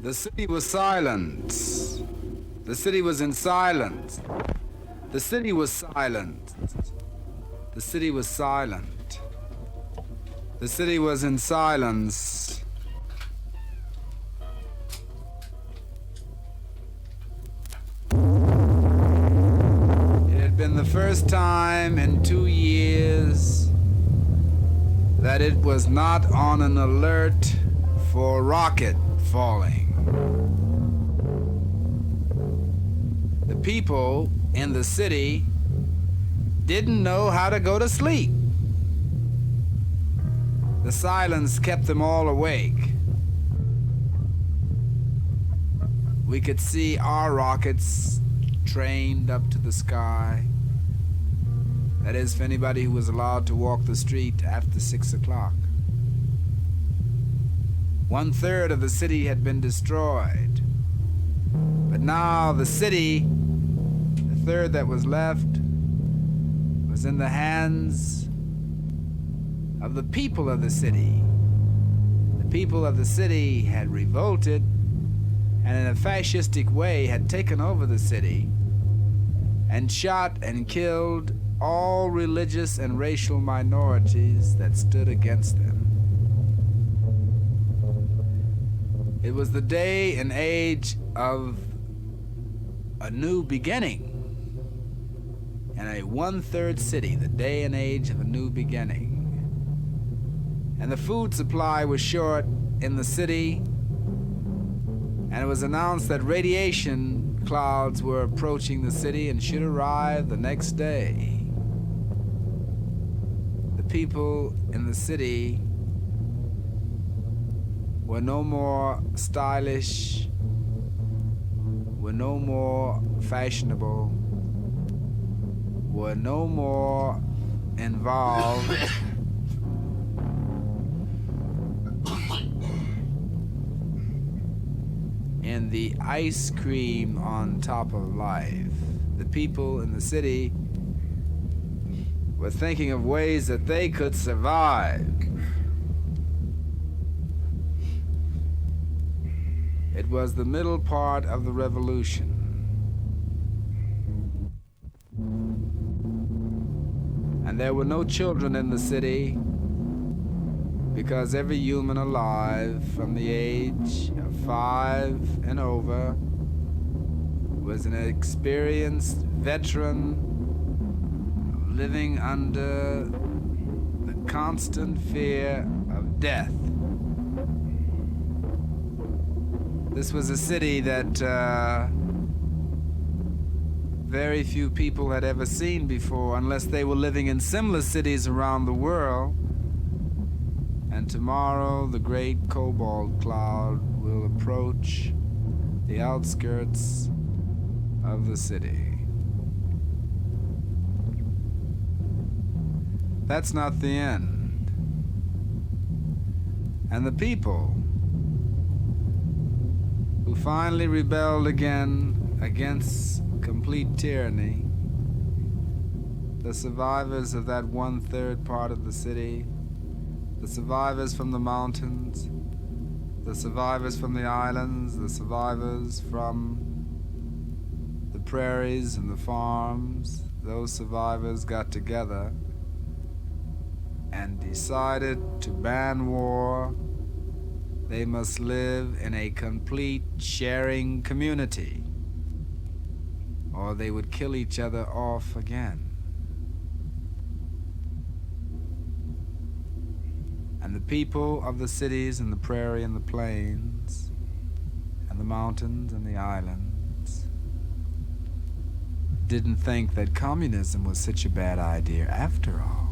The city was silent. The city was in silence. The city was silent. The city was silent. The city was in silence. It had been the first time in 2 years that it was not on an alert for rocket falling. The people in the city didn't know how to go to sleep. The silence kept them all awake. We could see our rockets trained up to the sky. That is, for anybody who was allowed to walk the street after 6 o'clock. 1/3 of the city had been destroyed. But now the city, the third that was left, was in the hands of the people of the city. The people of the city had revolted and in a fascistic way had taken over the city and shot and killed all religious and racial minorities that stood against them. It was the day and age of a new beginning in a 1/3 city, the day and age of a new beginning. And the food supply was short in the city, and it was announced that radiation clouds were approaching the city and should arrive the next day. The people in the city were no more stylish, were no more fashionable, were no more involved in the ice cream on top of life. The people in the city were thinking of ways that they could survive. It was the middle part of the revolution. And there were no children in the city because every human alive from the age of 5 and over was an experienced veteran living under the constant fear of death. This was a city that very few people had ever seen before, unless they were living in similar cities around the world. And tomorrow, the great cobalt cloud will approach the outskirts of the city. That's not the end. And the people who finally rebelled again against complete tyranny, the survivors of that 1/3 part of the city, the survivors from the mountains, the survivors from the islands, the survivors from the prairies and the farms, those survivors got together and decided to ban war. They must live in a complete sharing community, or they would kill each other off again. And the people of the cities and the prairie and the plains and the mountains and the islands didn't think that communism was such a bad idea after all.